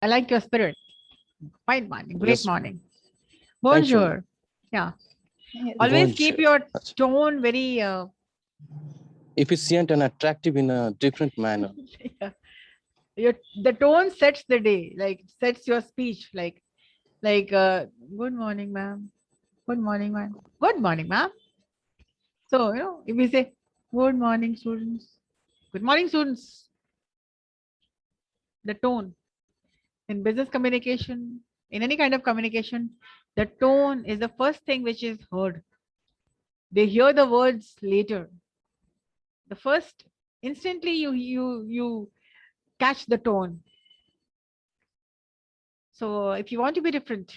I like your spirit. Fine morning, great Yes. morning. Thank you, ma'am. Bonjour. Yeah. Yes. Always keep Bonjour. your tone very Efficient and attractive in a different manner. yeah. Your the tone sets the day, like sets your speech, good morning, ma'am. Good morning, ma'am. Good morning, ma'am. So, if we say good morning, students, good morning, students, the tone in business communication, in any kind of communication, the tone is the first thing which is heard. They hear the words later. The first instantly you catch the tone. So if you want to be different,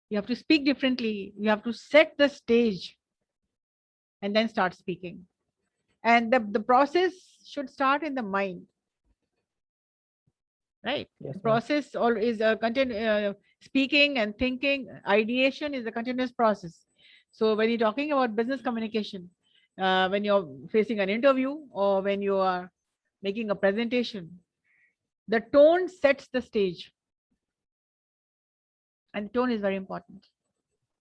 you have to speak differently. You have to set the stage and then start speaking. And the process should start in the mind, right? Yes, The ma'am. process or is a speaking and thinking. Ideation is a continuous process. So when you're talking about business communication, when you're facing an interview or when you are making a presentation, the tone sets the stage, and tone is very important,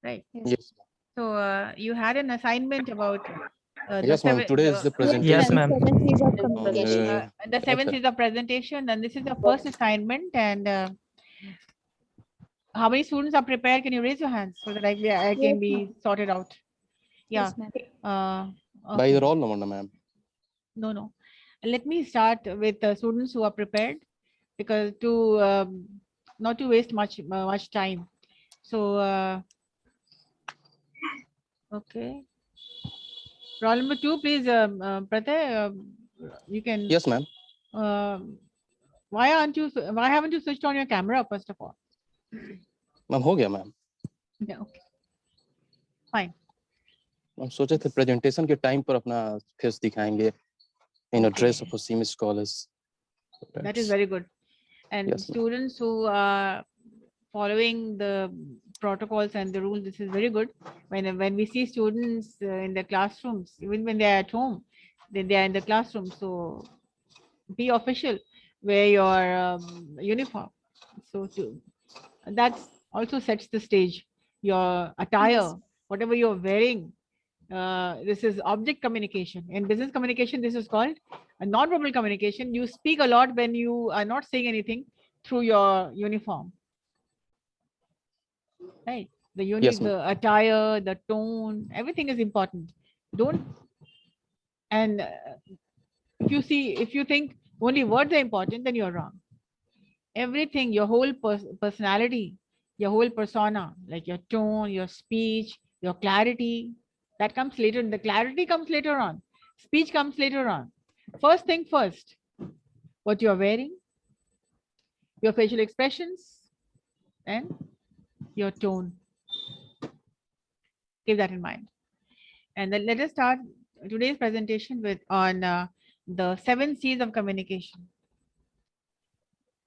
right? Yes. Yes. So you had an assignment about the Yes, ma'am. seven Today is the Yes, presentation ma'am. 7 Cs of on communication. the seventh okay. is a presentation, and this is the first assignment. And how many students are prepared? Can you raise your hands so that I Yes, can be ma'am. sorted out? Yeah. Yes, ma'am. Uh, By the okay. roll number, ma'am. No. Let me start with the students who are prepared, because to not to waste much time. So okay. Roll number 2, please, Pratay, you can. Yes, ma'am. Um, why haven't you switched on your camera first of all? Ma'am हो गया ma'am. Yeah, okay, fine. हम सोचे थे presentation के time पर अपना face दिखाएंगे in a dress Okay. of a CIMAGE scholars. That is very good. And Yes, ma'am. students who are following the protocols and the rules, this is very good. When we see students in the classrooms, even when they are at home, then they are in the classroom. So be official, wear your uniform. So that also sets the stage. Your attire, Yes. whatever you're wearing, this is object communication. In business communication, this is called a non-verbal communication. You speak a lot when you are not saying anything through your uniform, right? Yes, ma'am. The attire, the tone, everything is important. Don't and if you think only words are important, then you're wrong. Everything, your whole personality, your whole persona, like your tone, your speech, your clarity, that comes later. The clarity comes later on. Speech comes later on. First thing first, what you're wearing, your facial expressions, and your tone. Keep that in mind. And then let us start today's presentation with on the 7 Cs of communication.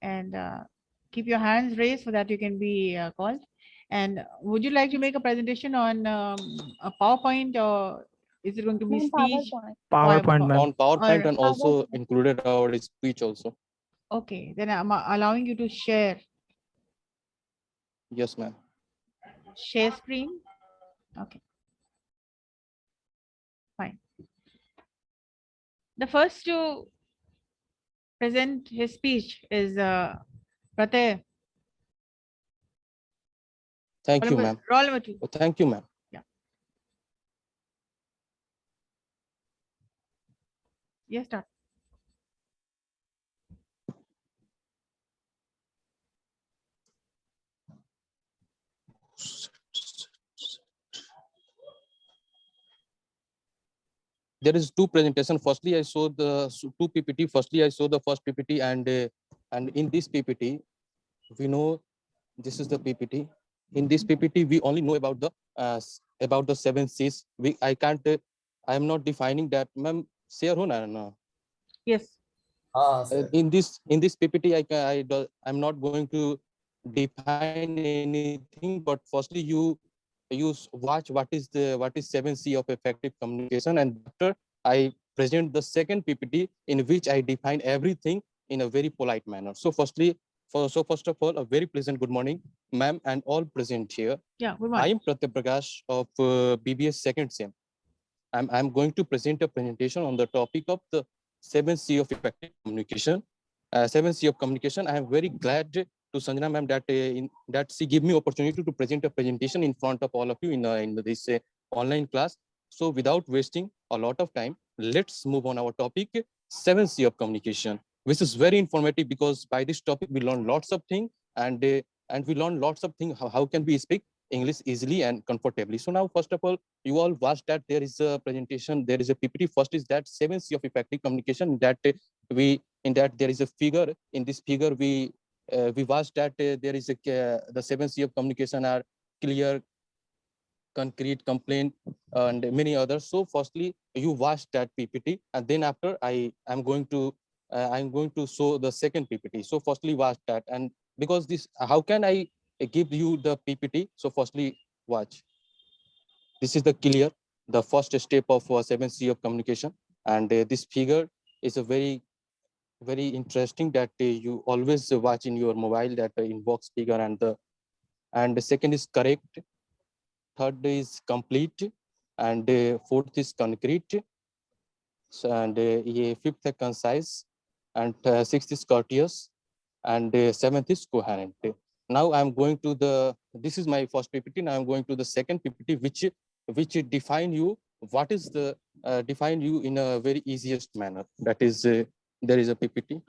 And keep your hands raised so that you can be called. And would you like to make a presentation on a PowerPoint, or is it going to be Ma'am, speech? PowerPoint. PowerPoint, ma'am. On PowerPoint Or and also PowerPoint. included our speech also. okay, then I'm allowing you to share Yes, ma'am. screen. Okay, fine. The first to present his speech is Pratay. Thank you, ma'am. Roll number 2. Oh, thank you, ma'am. Yeah. Yes, start. There is two presentation. Firstly, I saw the two PPT. Firstly, I saw the first PPT, and in this PPT, we know this is the PPT. In this PPT, we only know about the 7 Cs. I can't. I am not defining that, ma'am. Share ho na na. Yes. In this PPT, I'm not going to define anything. But firstly, you watch what is 7C of effective communication, and after I present the second PPT in which I define everything in a very polite manner. So firstly, So first of all, a very pleasant good morning, ma'am, and all present here. Yeah, good I morning. am Pratyap Prakash of BBA second sem. I'm going to present a presentation on the topic of the 7C of effective communication. 7C of communication. I am very glad to Sanjana ma'am that she gave me opportunity to present a presentation in front of all of you in this online class. So without wasting a lot of time, let's move on our topic, 7C of communication, which is very informative because by this topic we learn lots of things and we learn lots of things. How can we speak English easily and comfortably? So now, first of all, you all watched that there is a presentation, there is a PPT. First is that 7C of effective communication. That there is a figure. In this figure, we watched that there is the 7C of communication are clear, concrete, complaint, and many others. So firstly, you watch that PPT, and then after I'm going to show the second PPT. So firstly, watch that, and because this, how can I give you the PPT? So firstly, watch. This is the clear, the first step of 7C of communication, and this figure is a very interesting that you always watch in your mobile, that inbox figure, and the second is correct, third is complete, and fourth is concrete, and fifth is concise, and sixth is courteous, and seventh is coherent. Now I'm going to this is my first PPT. Now I'm going to the second PPT, which define you what is the define you in a very easiest manner. That is, there is a PPT.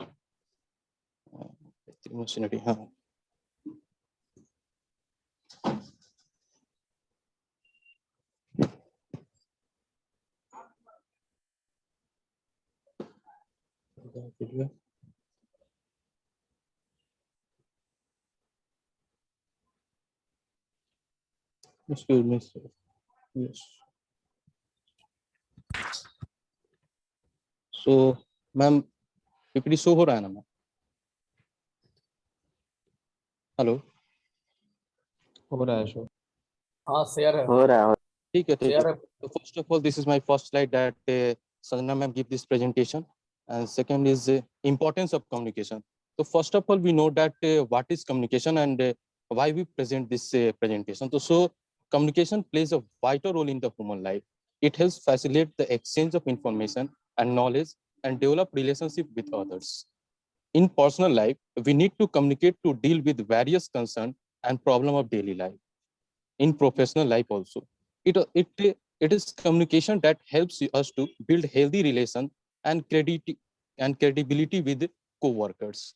Excuse me, sir. Yes. So, ma'am, PPT show हो रहा है ना ma'am? Hello, हो रहा है show. हाँ share है, हो रहा है। ठीक है, ठीक शेयर है. है। So first of all, this is my first slide that Sanjana ma'am give this presentation, and second is importance of communication. So first of all, we know that what is communication and why we present this presentation. So communication plays a vital role in the human life. It helps facilitate the exchange of information and knowledge and develop relationship with others. In personal life, we need to communicate to deal with various concerns and problem of daily life. In professional life also, it is communication that helps us to build healthy relations and credibility with co-workers.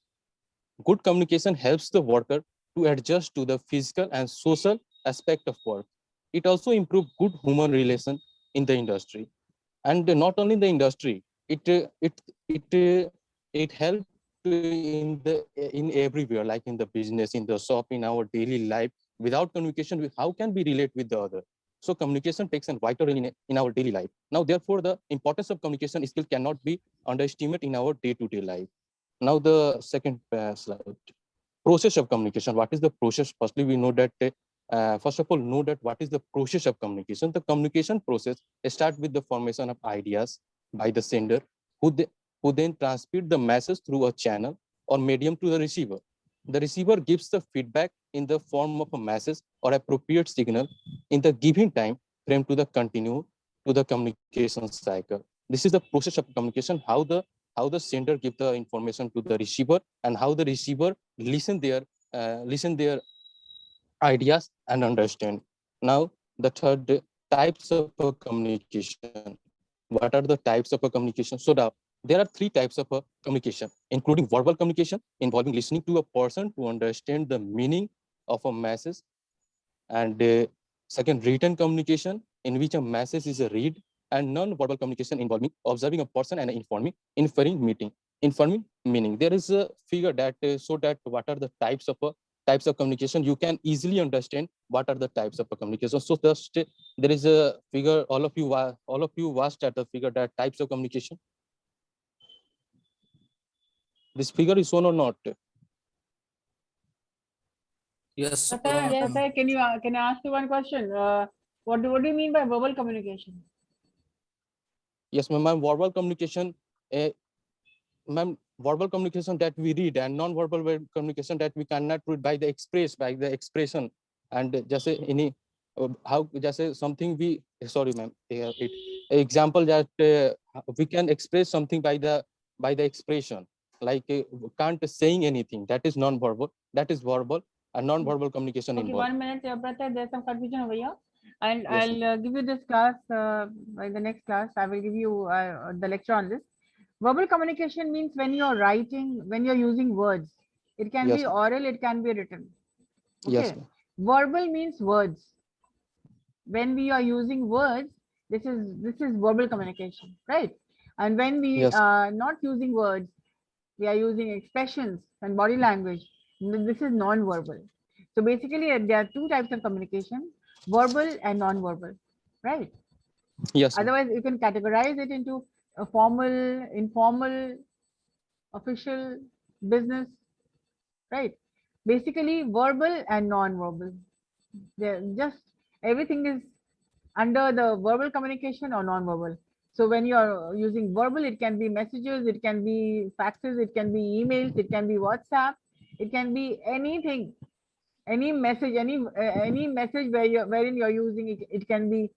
Good communication helps the worker to adjust to the physical and social aspect of work. It also improves good human relations in the industry, and not only in the industry. It helps in everywhere, like in the business, in the shop, in our daily life. Without communication, how can we relate with the other? So communication takes a vital role in our daily life. Now, therefore, the importance of communication skill cannot be underestimated in our day-to-day life. Now, the second slide. Process of communication. What is the process? Firstly, we know that, first of all, know that what is the process of communication. The communication process starts with the formation of ideas by the sender, who then transmit the message through a channel or medium to the receiver. The receiver gives the feedback in the form of a message or appropriate signal in the given time frame to the continue to the communication cycle. This is the process of communication, how the sender give the information to the receiver, and how the receiver listen their ideas and understand. Now, the third, types of communication. What are the types of communication? So there are three types of communication, including verbal communication, involving listening to a person to understand the meaning of a message, and second, written communication, in which a message is read, and non-verbal communication involving observing a person and informing meaning. There is a figure that so that what are the types of communication. You can easily understand what are the types of communication. So just there is a figure. All of you watched at the figure, that types of communication. This figure is shown or not? Yes. Sir, can I ask you one question? What do you mean by verbal communication? Yes, ma'am. Verbal communication, ma'am. verbal communication that we read and non-verbal communication that we cannot read by the expression. And just any how just something we sorry ma'am it example that we can express something by the expression, like can't saying anything, that is non-verbal, that is verbal, and non-verbal communication Okay, involved. 1 minute, brother. There's some confusion over here. And Yes, I'll give you this class, by the next class, I will give you the lecture on this. Verbal communication means when you're writing, when you're using words. It can be yes, oral, it can be written. yes, Okay. Verbal means words. When we are using words, this is verbal communication, right? And when we yes, are not using words, we are using expressions and body language. This is non-verbal. So basically, there are two types of communication: verbal and non-verbal, right? yes, ma'am. Otherwise, you can categorize it into a formal, informal, official, business, right? Basically, verbal and non-verbal. They're just everything is under the verbal communication or non-verbal. So when you are using verbal, it can be messages, it can be faxes, it can be emails, it can be WhatsApp, it can be anything, any message, any message wherein you're using it. It can be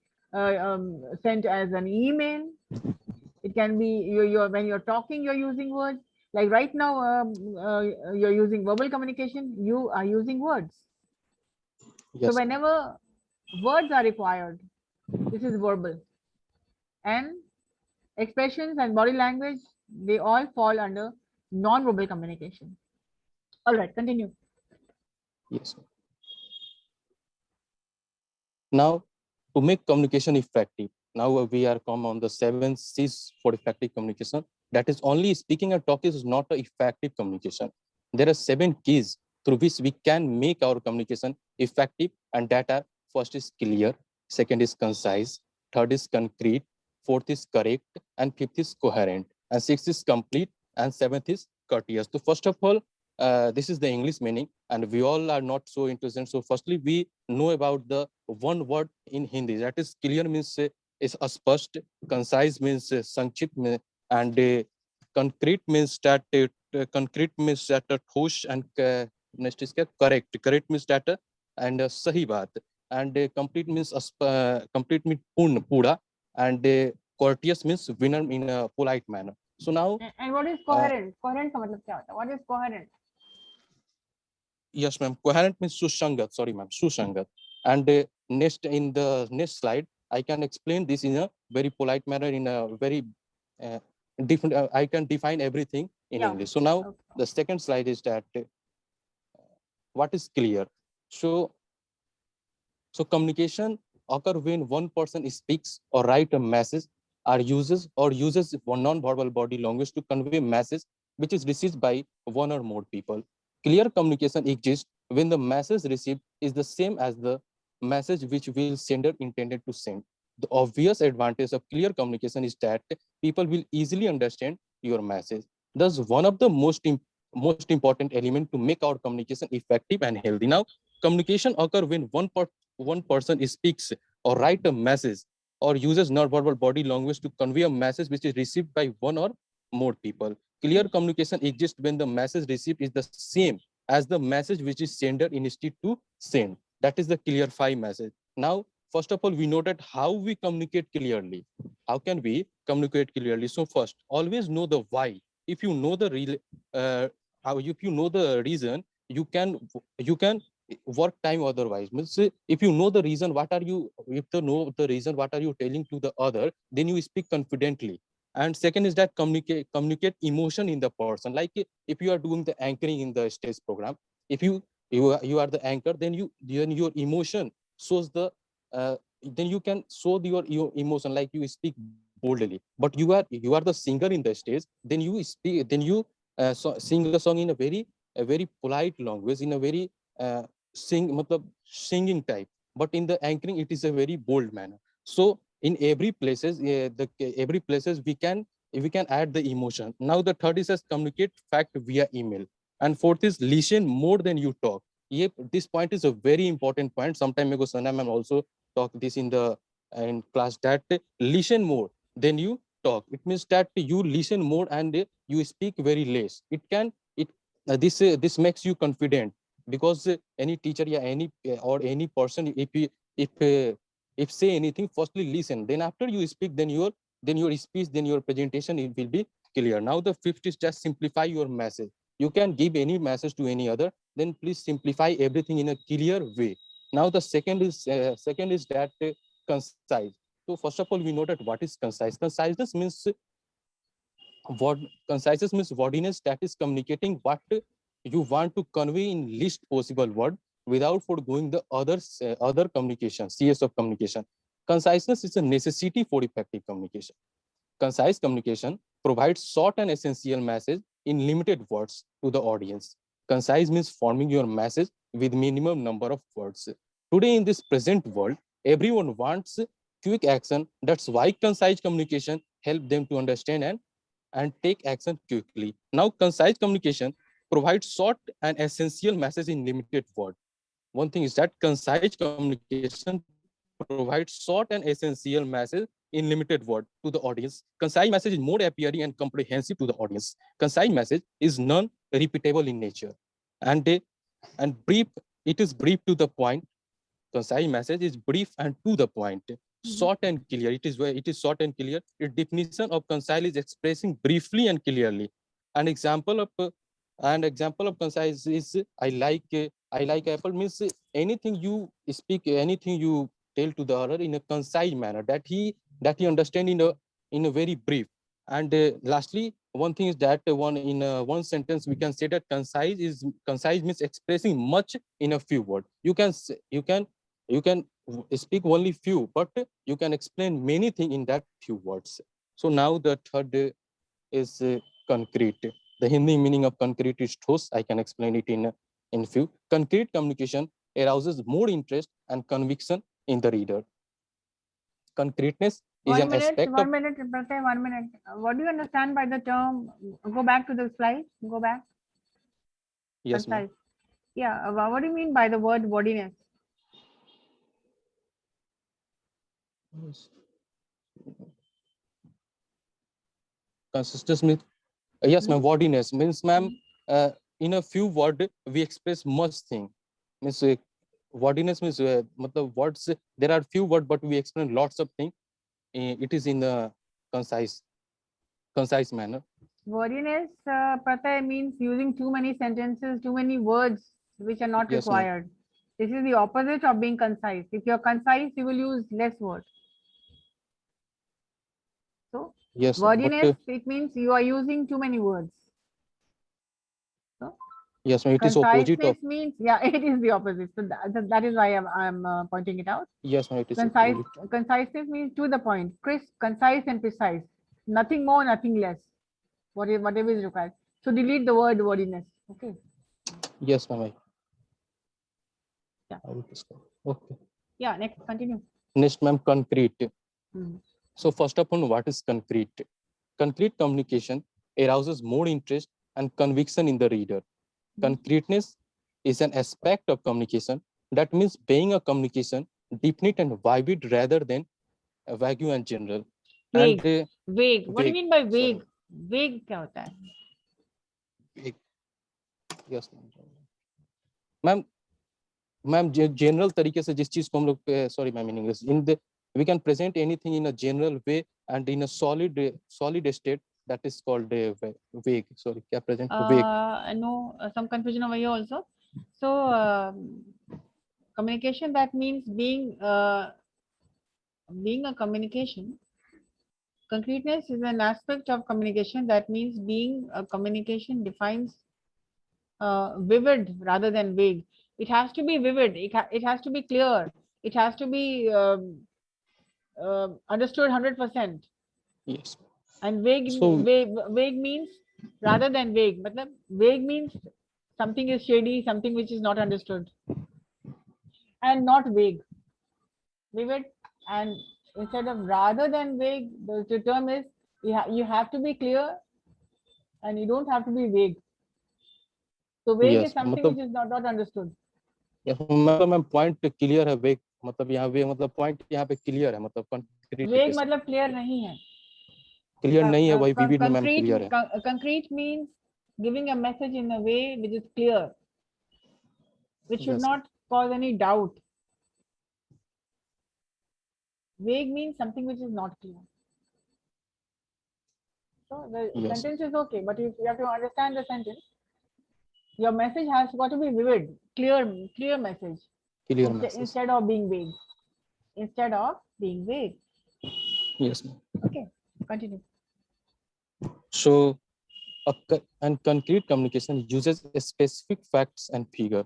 sent as an email. It can be you're when you're talking, you're using words. Like right now, you're using verbal communication. You are using words. So Yes, whenever words are required, this is verbal. And expressions and body language, they all fall under non-verbal communication. All right, continue. yes. Now, to make communication effective, now we are come on the 7 C's for effective communication. That is only speaking and talking is not an effective communication. There are 7 keys through which we can make our communication effective, and that are: first is clear, second is concise, third is concrete, fourth is correct, and fifth is coherent, and sixth is complete, and seventh is courteous. So first of all, this is the English meaning, and we all are not so interested. So firstly, we know about the one word in Hindi, that is clear means is aspasht, concise means sankshipt, and concrete means that ठोस, and next is correct. Correct means that and sahi baat, and complete means complete means pura, and courteous means winner in a polite manner. So now, And what is uh, coherent? Coherent का मतलब क्या होता है? What is coherent? yes, ma'am. Coherent means Sushangat. Sorry, ma'am. Sushangat. And next, in the next slide, I can explain this in a very polite manner, in a very uh, different. I can define everything in Yeah. English. So now, Okay. the second slide is that what is clear. So, communication occur when one person speaks or write a message, or uses non-verbal body language to convey a message which is received by one or more people. Clear communication exists when the message received is the same as the message which will sender intended to send. The obvious advantage of clear communication is that people will easily understand your message. Thus, one of the most important element to make our communication effective and healthy. Now, communication occur when one person speaks or write a message or uses non-verbal body language to convey a message which is received by one or more people. Clear communication exists when the message received is the same as the message which is sender instead to send. That is the clarify message. Now, first of all, we know that how we communicate clearly. How can we communicate clearly? So first, always know the why. If you know the real, if you know the reason, you can work time otherwise. Means if you know the reason, what are you? If you know the reason, what are you telling to the other? Then you speak confidently. And second is that communicate emotion in the person. Like if you are doing the anchoring in the stage program, if you are the anchor, then your emotion shows the then you can show your emotion, like you speak boldly. But you are the singer in the stage, then you speak, then you sing a song in a very polite language, in a very singing type. But in the anchoring, it is a very bold manner. So in every places we can add the emotion. Now the third is as communicate fact via email, and fourth is listen more than you talk. Yep, this point is a very important point. Sometime ago, Sanjana ma'am also talked this in class, that listen more than you talk. It means that you listen more and you speak very less. This makes you confident, because any teacher, yeah, any person, if say anything, firstly listen, then after you speak, then your speech, then your presentation, it will be clear. Now the fifth is just simplify your message. You can give any message to any other, then please simplify everything in a clear way. Now the second is that concise. So first of all, we know that what is concise. Conciseness means what conciseness means wordiness, that is communicating what you want to convey in least possible word without foregoing the other communication, CS of communication. Conciseness is a necessity for effective communication. Concise communication provides short and essential message in limited words to the audience. Concise means forming your message with minimum number of words. Today in this present world, everyone wants quick action. That's why concise communication help them to understand and take action quickly. Now, concise communication provides short and essential message in limited word. One thing is that concise communication provides short and essential message in limited word to the audience. Concise message is more appealing and comprehensive to the audience. Concise message is non-repeatable in nature, and brief. It is brief to the point. Concise message is brief and to the point, short and clear. It is short and clear. Its definition of concise is expressing briefly and clearly. An example of concise is I like apple means anything you speak, anything you tell to the other in a concise manner that he understand in a very brief. And lastly, one thing is that one sentence we can say that concise means expressing much in a few words. You can speak only few, but you can explain many things in that few words. So now the third is concrete. The Hindi meaning of concrete is ठोस. I can explain it in few. Concrete communication arouses more interest and conviction in the reader. Concreteness is an aspect of... 1 minute, Pratyay, 1 minute. What do you understand by the term? Go back to the slide. Go back. Yes, ma'am. Concise. Yeah. What do you mean by the word wordiness? Consistency. Yes, ma'am. Wordiness means, ma'am, in a few words we express much thing. Means wordiness means matlab words. There are few words, but we explain lots of things. It is in a concise manner. Wordiness, Pratyay, means using too many sentences, too many words which are not Yes, ma'am. required. This is the opposite of being concise. If you're concise, you will use less words. So, Yes, wordiness, it means you are using too many words. So, yes, ma'am. It is opposite of... conciseness means, yeah, it is the opposite. So that is why I'm pointing it out. Yes, ma'am. It is Concise, opposite. conciseness means to the point, crisp, concise, and precise. Nothing more, nothing less. Whatever is required. So delete the word wordiness. Okay. Yes, ma'am. Yeah. I will discuss. Okay. Yeah. Next, continue. Next, ma'am, concrete. Hmm. So first of all, what is concrete? Concrete communication arouses more interest and conviction in the reader. Concreteness is an aspect of communication. That means being a communication definite and vivid rather than vague and general. Vague. And Vague. What do you mean by vague? Sorry. Vague क्या होता है? Vague. Yes, ma'am. Ma'am, general तरीके से जिस चीज को हम लोग sorry ma'am in English we can present anything in a general way and in a solid state, that is called vague. Sorry, क्या present vague? No, some confusion over here also. So communication, that means being a communication. Concreteness is an aspect of communication. That means being a communication defines vivid rather than vague. It has to be vivid. It has to be clear. It has to be understood 100%. Yes. And vague, So- vague means rather than vague. Matlab, vague means something is shady, something which is not understood, and not vague. Vivid, and instead of rather than vague, the term is you have to be clear, and you don't have to be vague. So vague Yes, is something मतलब- which is not understood. yes, मतलब ma'am point clear है, vague मतलब यहाँ vague मतलब point यहाँ पे clear है, मतलब concrete वेग के मतलब क्लियर नहीं है. क्लियर नहीं है, वही विविड में मैम concrete क्लियर है. concrete means giving a message in a way which is clear, which should Yes. not cause any doubt. Vague means something which is not clear. So the Yes. sentence is okay, but you have to understand the sentence. Your message has got to be vivid, clear message, Clear message. instead of being vague. Instead of being vague. Yes, ma'am. Okay, continue. So, and concrete communication uses specific facts and figure.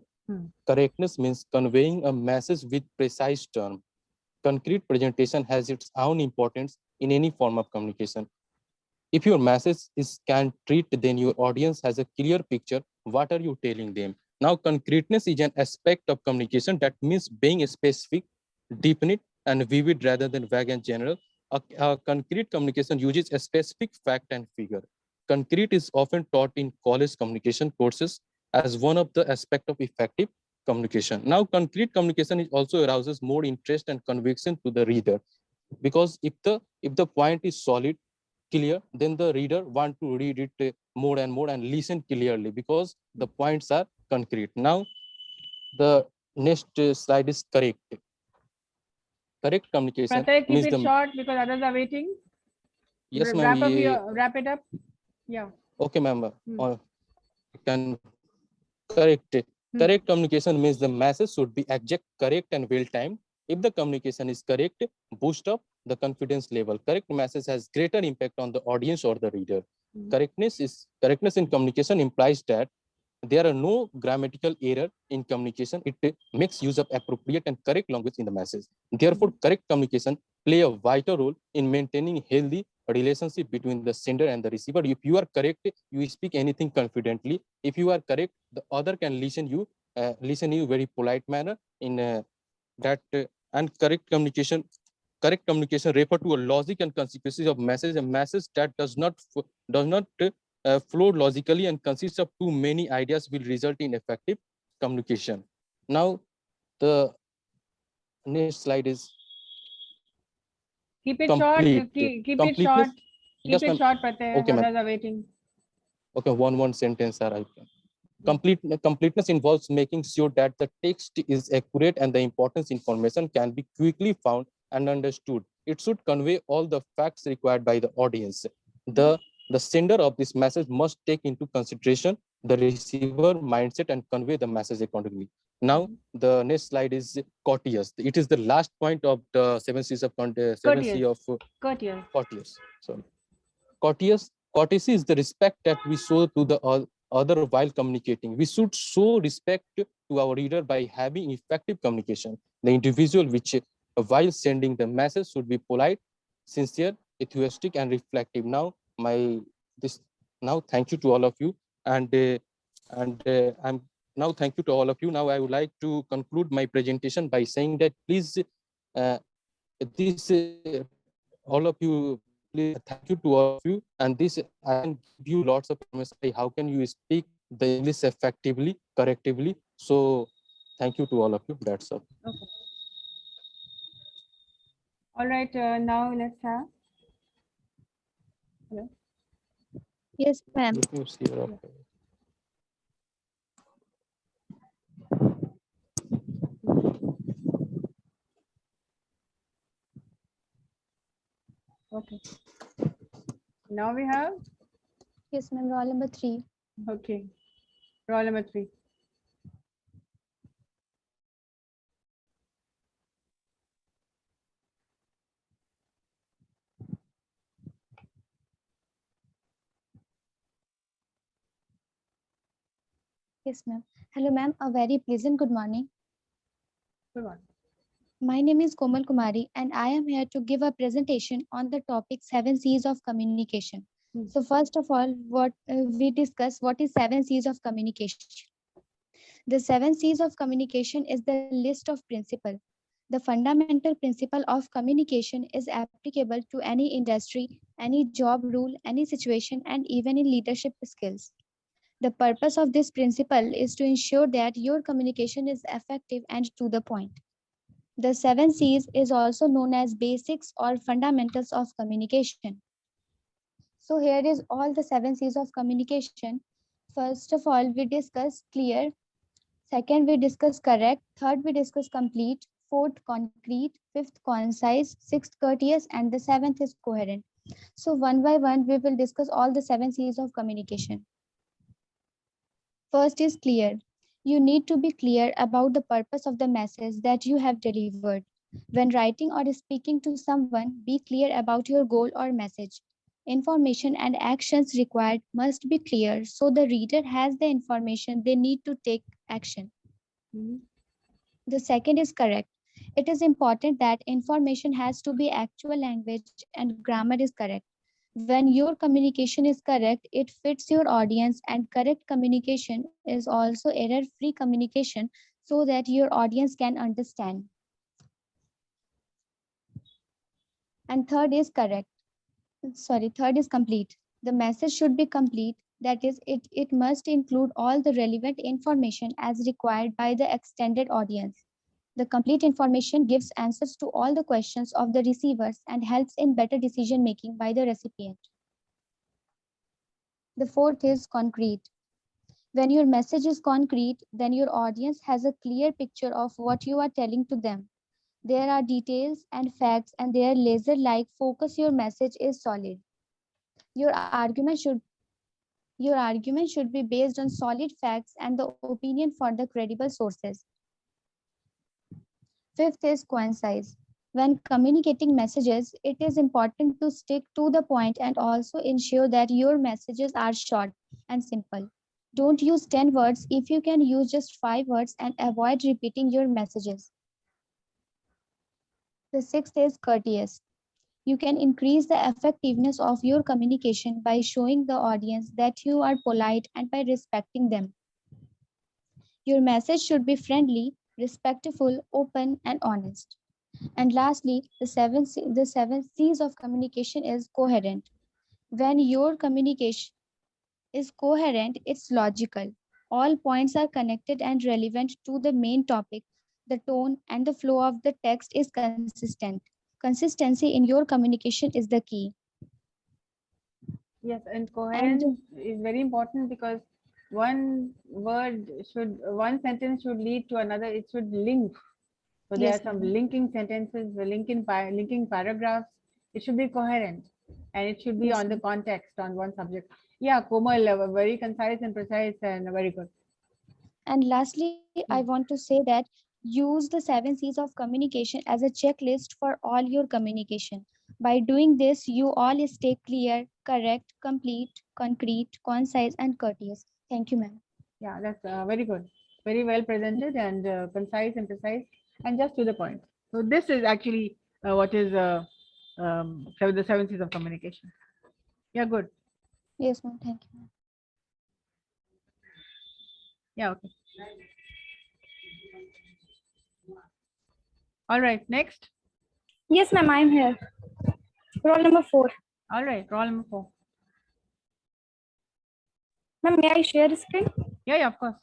Correctness means conveying a message with precise term. Concrete presentation has its own importance in any form of communication. If your message is concrete, then your audience has a clear picture. What are you telling them? Now, concreteness is an aspect of communication that means being specific, definite, and vivid rather than vague and general. A concrete communication uses a specific fact and figure. Concrete is often taught in college communication courses as one of the aspects of effective communication. Now, concrete communication is also arouses more interest and conviction to the reader, because if the point is solid, clear, then the reader want to read it more and more and listen clearly because the points are concrete. Now, the next slide is correct. Correct communication Pratyek, keep means it the short because others are waiting. yes, ma'am. Wrap it up. Yeah. Okay, ma'am. Can correct. Correct communication means the message should be exact, correct, and well timed. If the communication is correct, boost up the confidence level. Correct message has greater impact on the audience or the reader. Correctness in communication implies that there are no grammatical error in communication. It makes use of appropriate and correct language in the message. Therefore, correct communication play a vital role in maintaining healthy relationship between the sender and the receiver. If you are correct, you speak anything confidently. If you are correct, the other can listen you very polite manner in that and correct communication refer to a logic and consequences of message. A message that does not flow logically and consists of too many ideas will result in effective communication. Now, the next slide is Keep it complete. short. Keep it Completeness. short. Yes, Keep it ma'am. short, Pratyek. Okay, ma'am. Others are waiting. Okay, one sentence, sir. Completeness involves making sure that the text is accurate and the important information can be quickly found and understood. It should convey all the facts required by the audience. The sender of this message must take into consideration the receiver mindset and convey the message accordingly. Now, the next slide is courteous. It is the last point of the seven C's of courteous. So, courtesy is the respect that we show to the other while communicating. We should show respect to our reader by having effective communication. The individual while sending the message should be polite, sincere, enthusiastic, and reflective. Now, thank you to all of you, and I'm now thank you to all of you. Now, I would like to conclude my presentation by saying that please, all of you, please thank you to all of you, and this I can give you lots of information like how can you speak the English effectively, correctively. So thank you to all of you. That's all. Okay. All right. Now let's have. Hello. Yes, ma'am. Let me see your Okay. Now we have. Yes, ma'am. Roll number 3. Okay. Roll number 3. Yes, ma'am. Hello, ma'am. A very pleasant good morning. Good morning. My name is Komal Kumari, and I am here to give a presentation on the topic 7 C's of communication. So first of all, what we discuss what is 7 C's of communication. The 7 C's of communication is the list of principles. The fundamental principle of communication is applicable to any industry, any job role, any situation, and even in leadership skills. The purpose of this principle is to ensure that your communication is effective and to the point. The 7 C's is also known as basics or fundamentals of communication. So here is all the 7 C's of communication. First of all, we discuss clear. Second, we discuss correct. Third, we discuss complete. Fourth, concrete. Fifth, concise. Sixth, courteous. And the seventh is coherent. So one by one, we will discuss all the 7 C's of communication. First is clear. You need to be clear about the purpose of the message that you have delivered. When writing or speaking to someone, be clear about your goal or message. Information and actions required must be clear so the reader has the information they need to take action. The second is correct. It is important that information has to be actual language and grammar is correct. When your communication is correct, it fits your audience, and correct communication is also error-free communication so that your audience can understand. And third is third is complete. The message should be complete. That is, it must include all the relevant information as required by the extended audience. The complete information gives answers to all the questions of the receivers and helps in better decision making by the recipient. The fourth is concrete. When your message is concrete, then your audience has a clear picture of what you are telling to them. There are details and facts, and their laser-like focus. Your message is solid. Your argument should be based on solid facts and the opinion for the credible sources. Fifth is concise. When communicating messages, it is important to stick to the point and also ensure that your messages are short and simple. Don't use 10 words if you can use just 5 words and avoid repeating your messages. The sixth is courteous. You can increase the effectiveness of your communication by showing the audience that you are polite and by respecting them. Your message should be friendly, respectful, open, and honest. And lastly, the seven C's of communication is coherent. When your communication is coherent, it's logical. All points are connected and relevant to the main topic. The tone and the flow of the text is consistent. Consistency in your communication is the key. Yes, and coherence is very important because one sentence should lead to another. It should link. So there Yes, are some ma'am. linking sentences, linking paragraphs. It should be coherent, and it should be Yes, on the ma'am. context on one subject. Yeah, Komal, very concise and precise and very good. And lastly, I want to say that use the 7 C's of communication as a checklist for all your communication. By doing this, you all stay clear, correct, complete, concrete, concise, and courteous. Thank you, ma'am. Yeah, that's very good. Very well presented and concise and precise and just to the point. So this is actually what is the 7 C's of communication. Yeah, good. Yes, ma'am. Thank you. Yeah, okay. All right, next. Yes, ma'am, I'm here. Roll number 4. All right, roll number 4. Ma'am, may I share the screen? Yeah, of course.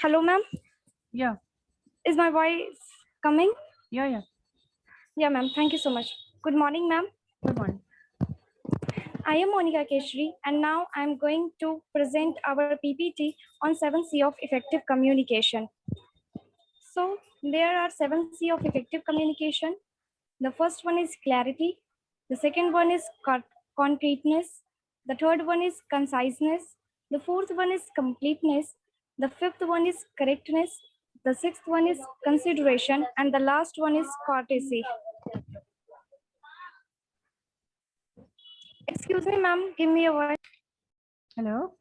Hello, ma'am. Yeah, Is my voice coming? yeah. Yeah, ma'am. Thank you so much. Good morning, ma'am. Good morning. I am Monica Keshri, and now I'm going to present our PPT on 7C of effective communication. So there are 7C of effective communication. The first one is clarity. The second one is concreteness. The third one is conciseness. The fourth one is completeness. The fifth one is correctness. The sixth one is consideration. And the last one is courtesy. Excuse me, ma'am. Give me a word. Hello.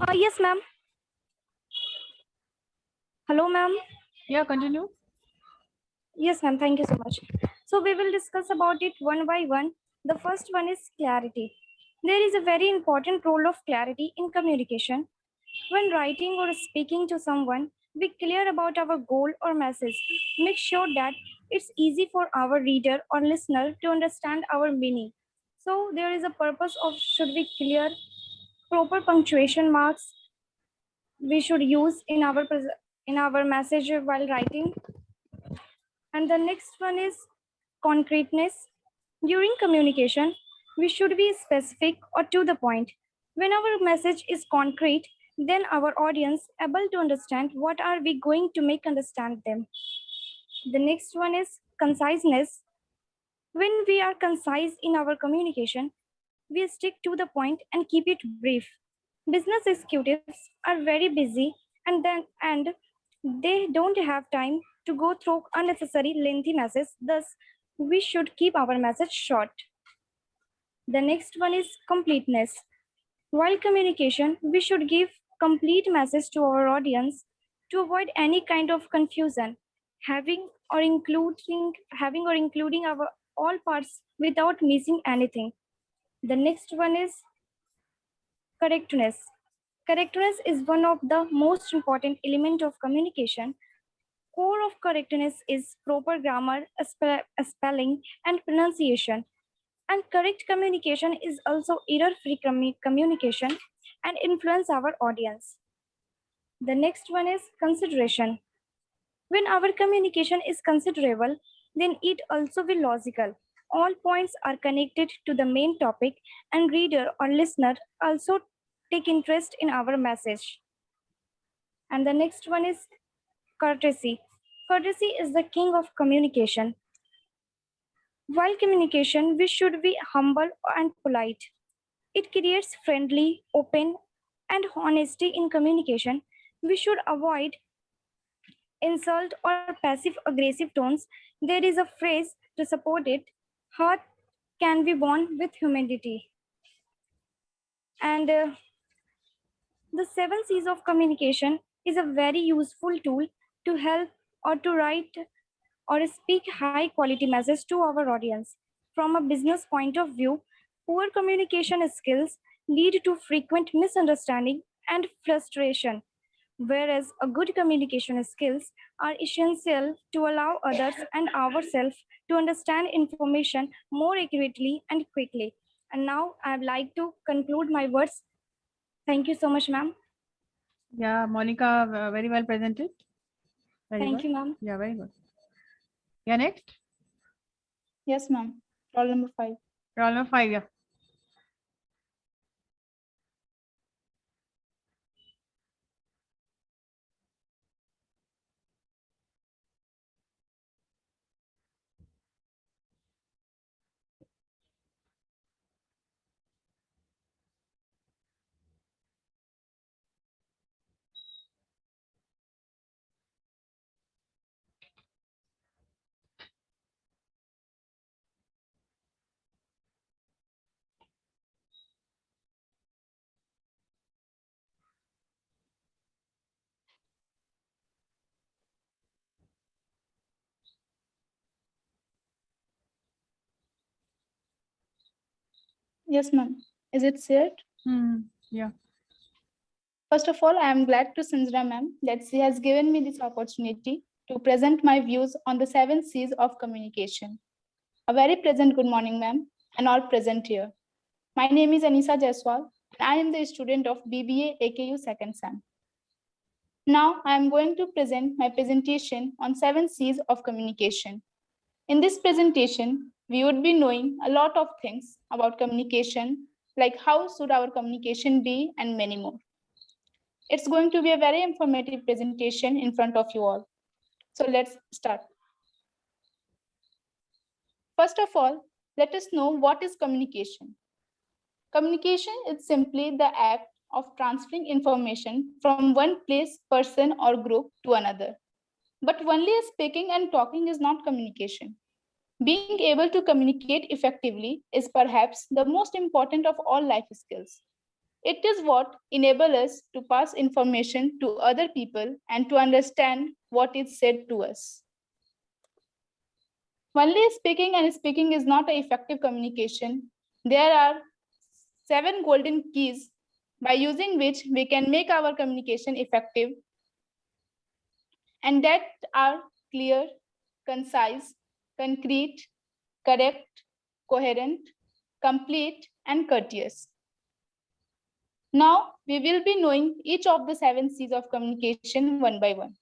Yes, ma'am. Hello, ma'am. Yeah, continue. Yes, ma'am. Thank you so much. So we will discuss about it one by one. The first one is clarity. There is a very important role of clarity in communication. When writing or speaking to someone, be clear about our goal or message. Make sure that it's easy for our reader or listener to understand our meaning. So there is a purpose of should be clear, proper punctuation marks we should use in our message while writing. And the next one is concreteness. During communication, we should be specific or to the point. When our message is concrete, then our audience able to understand what are we going to make understand them. The next one is conciseness. When we are concise in our communication, we stick to the point and keep it brief. Business executives are very busy and they don't have time to go through unnecessary lengthy messages. Thus, we should keep our message short. The next one is completeness. While communication, we should give complete message to our audience to avoid any kind of confusion, having or including our all parts without missing anything. The next one is correctness. Correctness is one of the most important element of communication. Core of correctness is proper grammar, spelling, and pronunciation. And correct communication is also error-free communication and influence our audience. The next one is consideration. When our communication is considerable, then it also will logical. All points are connected to the main topic and reader or listener also take interest in our message. And the next one is courtesy. Courtesy is the king of communication. While communication, we should be humble and polite. It creates friendly, open, and honesty in communication. We should avoid insult or passive aggressive tones. There is a phrase to support it. Heart can be won with humility. And the 7 C's of communication is a very useful tool to help or to write or speak high quality message to our audience. From a business point of view, poor communication skills lead to frequent misunderstanding and frustration, whereas a good communication skills are essential to allow others and ourselves to understand information more accurately and quickly. And now I'd like to conclude my words. Thank you so much, ma'am. Yeah, Monica, very well presented. Very Thank good. you, ma'am. Yeah, very good. Yeah, next. Yes, ma'am. Roll number 5. Roll number 5, yeah. Yes, ma'am. Is it shared? Yeah. First of all, I am glad to Sanjana ma'am that she has given me this opportunity to present my views on the 7 C's of communication. A very pleasant good morning, ma'am, and all present here. My name is Anisa Jaiswal, and I am the student of BBA AKU second SEM. Now, I am going to present my presentation on 7 C's of communication. In this presentation, we would be knowing a lot of things about communication, like how should our communication be and many more. It's going to be a very informative presentation in front of you all. So let's start. First of all, let us know what is communication. Communication is simply the act of transferring information from one place, person, or group to another. But only speaking and talking is not communication. Being able to communicate effectively is perhaps the most important of all life skills. It is what enables us to pass information to other people and to understand what is said to us. Only speaking and speaking is not an effective communication. There are 7 golden keys by using which we can make our communication effective, and that are clear, concise, concrete, correct, coherent, complete, and courteous. Now, we will be knowing each of the 7 C's of communication one by one.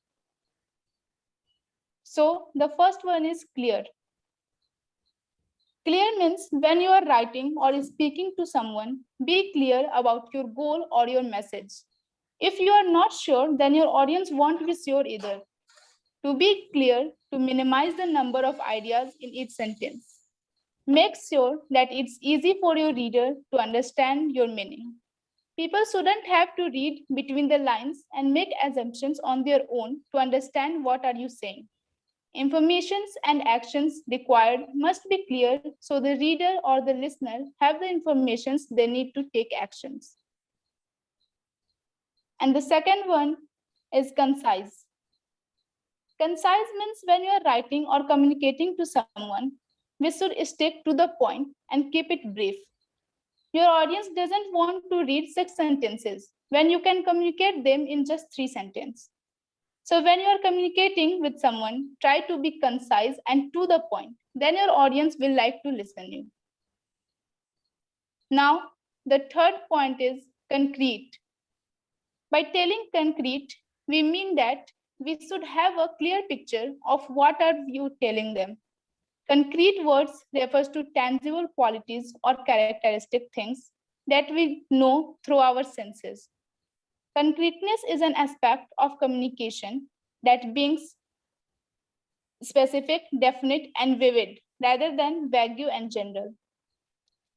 So, the first one is clear. Clear means when you are writing or speaking to someone, be clear about your goal or your message. If you are not sure, then your audience won't be sure either. To be clear, to minimize the number of ideas in each sentence. Make sure that it's easy for your reader to understand your meaning. People shouldn't have to read between the lines and make assumptions on their own to understand what are you saying. Informations and actions required must be clear so the reader or the listener have the information they need to take actions. And the second one is concise. Concise means when you are writing or communicating to someone, we should stick to the point and keep it brief. Your audience doesn't want to read 6 sentences when you can communicate them in just 3 sentences. So when you are communicating with someone, try to be concise and to the point. Then your audience will like to listen to you. Now, the third point is concrete. By telling concrete, we mean that we should have a clear picture of what are you telling them. Concrete words refers to tangible qualities or characteristic things that we know through our senses. Concreteness is an aspect of communication that being specific, definite, and vivid rather than vague and general.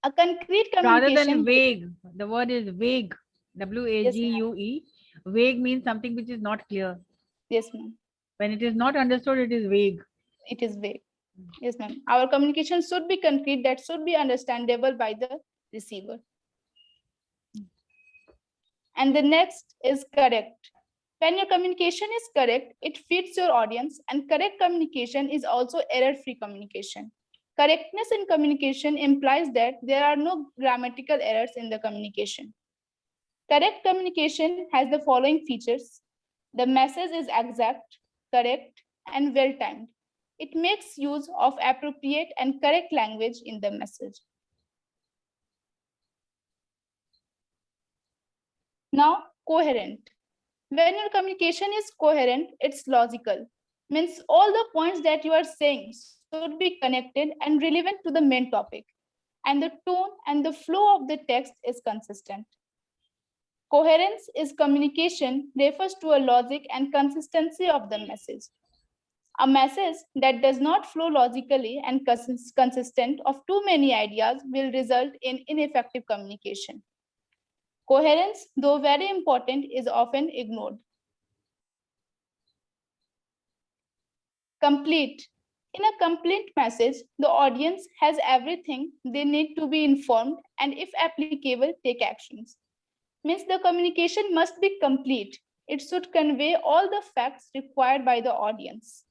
A concrete Rather communication. than vague, the word is vague. W-A-G-U-E. Vague means something which is not clear. Yes, ma'am. When it is not understood, it is vague. It is vague. Yes, ma'am. Our communication should be concrete, that should be understandable by the receiver. And the next is correct. When your communication is correct, it fits your audience, and correct communication is also error-free communication. Correctness in communication implies that there are no grammatical errors in the communication. Correct communication has the following features. The message is exact, correct, and well-timed. It makes use of appropriate and correct language in the message. Now, coherent. When your communication is coherent, it's logical. Means all the points that you are saying should be connected and relevant to the main topic. And the tone and the flow of the text is consistent. Coherence is communication refers to a logic and consistency of the message. A message that does not flow logically and consistent of too many ideas will result in ineffective communication. Coherence, though very important, is often ignored. Complete. In a complete message, the audience has everything they need to be informed and, if applicable, take actions. Means the communication must be complete. It should convey all the facts required by the audience.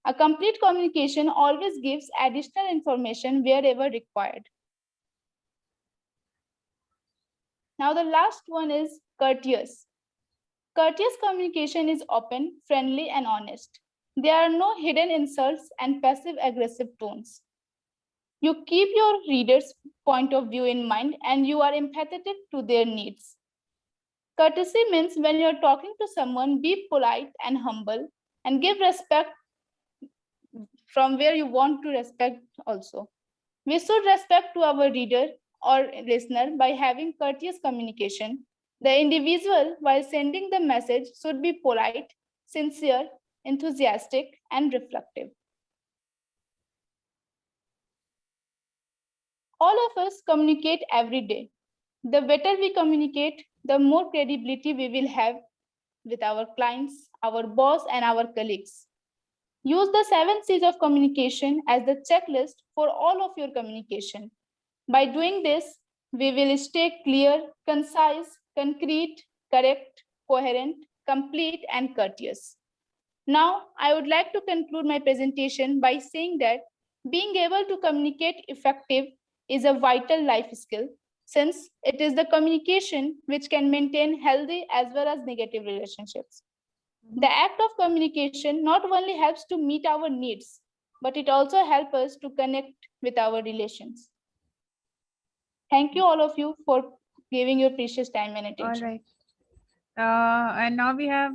A complete communication always gives additional information wherever required. Now the last one is courteous. Courteous communication is open, friendly, and honest. There are no hidden insults and passive-aggressive tones. You keep your reader's point of view in mind and you are empathetic to their needs. Courtesy means when you're talking to someone, be polite and humble and give respect from where you want to respect also. We should respect to our reader or listener by having courteous communication. The individual, while sending the message, should be polite, sincere, enthusiastic, and reflective. All of us communicate every day. The better we communicate, the more credibility we will have with our clients, our boss, and our colleagues. Use the 7 C's of communication as the checklist for all of your communication. By doing this, We will stay clear, concise, concrete, correct, coherent, complete, and courteous. Now, I would like to conclude my presentation by saying that being able to communicate effective is a vital life skill, since it is the communication which can maintain healthy as well as negative relationships. The act of communication not only helps to meet our needs, but it also helps us to connect with our relations. Thank you all of you for giving your precious time and All attention. right. And now we have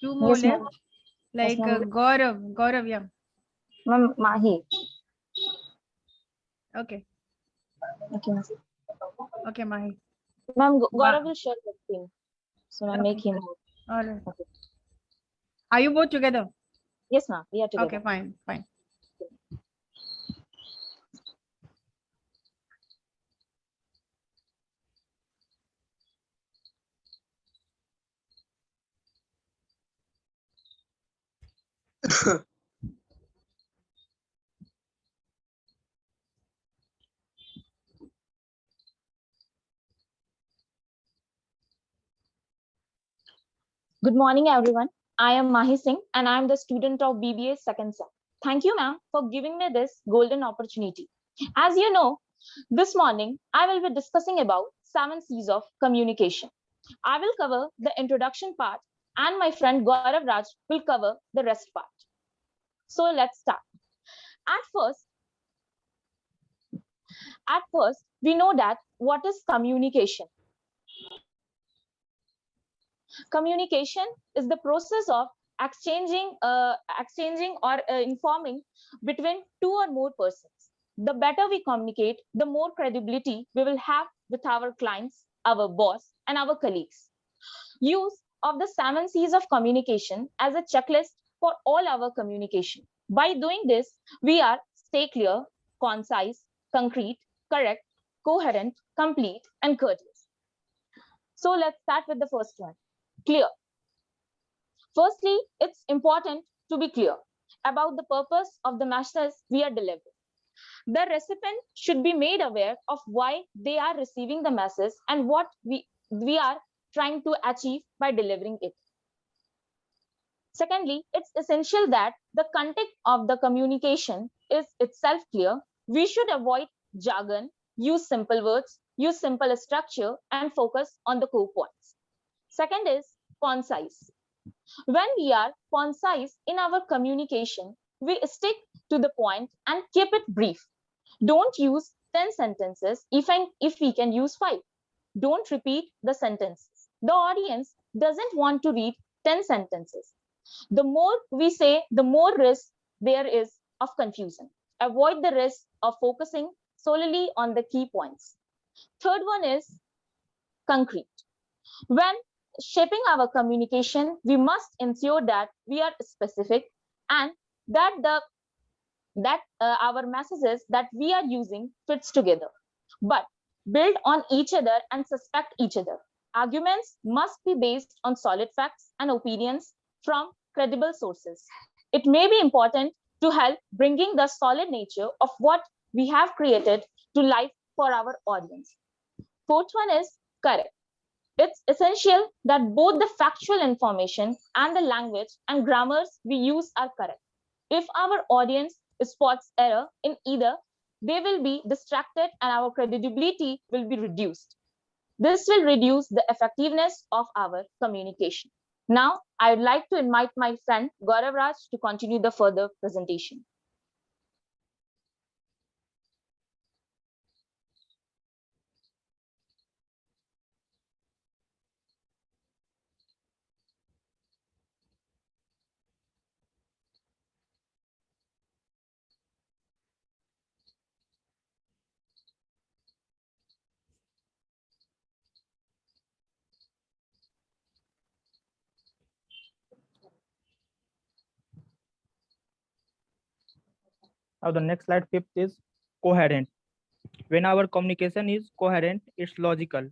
two more Yes, ma'am. left. Like ma'am. Gaurav, yeah. Ma'am, Mahi. Okay, Okay, ma'am. okay, Mahi. Ma'am, Ma- Gaurav will share the screen. So ma'am, make Okay. him. All right. Okay. Are you both together? Yes, ma'am. We are together. Okay, fine, fine. Good morning, everyone. I am Mahi Singh and I am the student of BBA second sem. Thank you, ma'am, for giving me this golden opportunity. As you know, this morning I will be discussing about 7 C's of communication. I will cover the introduction part and my friend Gaurav Raj will cover the rest part. So let's start. At first, we know that what is communication? Communication is the process of exchanging or informing between two or more persons. The better we communicate, the more credibility we will have with our clients, our boss, and our colleagues. Use of the 7 C's of communication as a checklist for all our communication. By doing this, we are stay clear, concise, concrete, correct, coherent, complete, and courteous. So let's start with the first one. Clear. Firstly, it's important to be clear about the purpose of the message we are delivering. The recipient should be made aware of why they are receiving the message and what we are trying to achieve by delivering it. Secondly, it's essential that the content of the communication is itself clear. We should avoid jargon, use simple words, use simple structure, and focus on the core points. Second is concise. When we are concise in our communication, we stick to the point and keep it brief. Don't use 10 sentences if we can use 5. Don't repeat the sentences. The audience doesn't want to read 10 sentences. The more we say, the more risk there is of confusion. Avoid the risk of focusing solely on the key points. Third one is concrete. When shaping our communication, we must ensure that we are specific and that our messages that we are using fits together, but build on each other and suspect each other. Arguments must be based on solid facts and opinions from credible sources. It may be important to help bringing the solid nature of what we have created to life for our audience. Fourth one is correct. It's essential that both the factual information and the language and grammars we use are correct. If our audience spots error in either, they will be distracted and our credibility will be reduced. This will reduce the effectiveness of our communication. Now, I would like to invite my friend Gaurav Raj to continue the further presentation. Now the next slide, fifth, is coherent. When our communication is coherent, it's logical.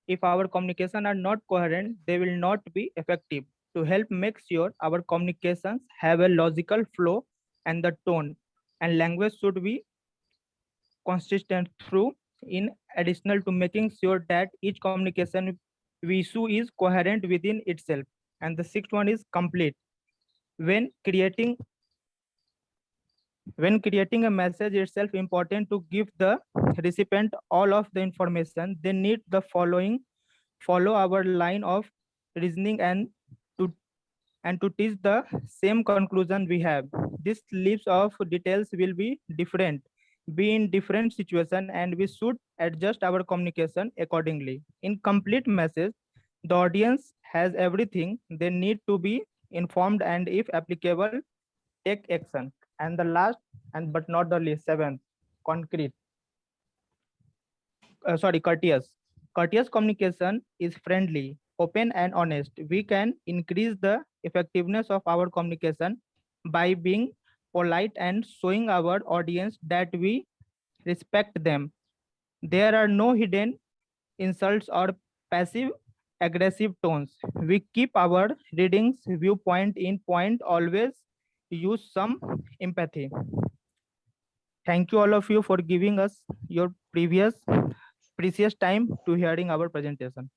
If our communication are not coherent, they will not be effective. To help make sure our communications have a logical flow and the tone and language should be consistent through in additional to making sure that each communication we issue is coherent within itself. And the sixth one is complete. When creating a message itself important to give the recipient all of the information they need the follow our line of reasoning and to teach the same conclusion we have. This list of details will be in different situation, and we should adjust our communication accordingly. In complete message, the audience has everything they need to be informed and if applicable, take action. And the last and but not the least, seventh, concrete. Courteous. Courteous communication is friendly, open and honest. We can increase the effectiveness of our communication by being polite and showing our audience that we respect them. There are no hidden insults or passive aggressive tones. We keep our readings viewpoint in point, always use some empathy. Thank you all of you for giving us your precious time to hearing our presentation.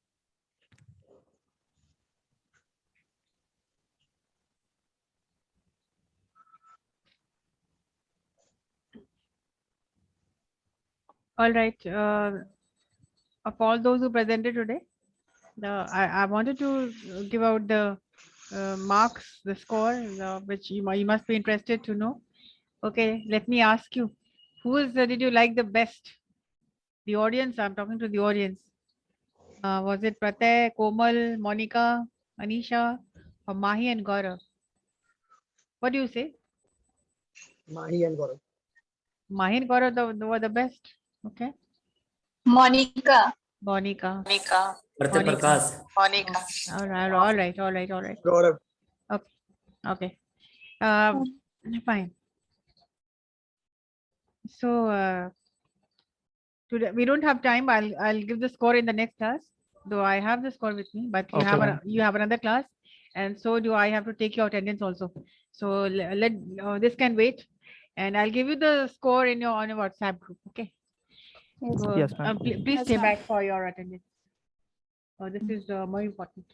All right. Of all those who presented today, I wanted to give out the marks, the score, which you must be interested to know. Okay, let me ask you, did you like the best? The audience, I'm talking to the audience. Was it Pratay, Komal, Monica, Anisha, or Mahi and Gaurav? What do you say? Mahi and Gaurav. Mahi and Gaurav were the best. Okay. Monica. Monica. Prakash. Monica. All right. Gaurav. Okay. Fine. So today we don't have time. I'll give the score in the next class. Though I have the score with me, but you have another class, and so do I have to take your attendance also. So let this can wait, and I'll give you the score on your WhatsApp group. Okay. Yes, So, Yes, ma'am. please Yes, stay ma'am. back for your attendance. This is more important.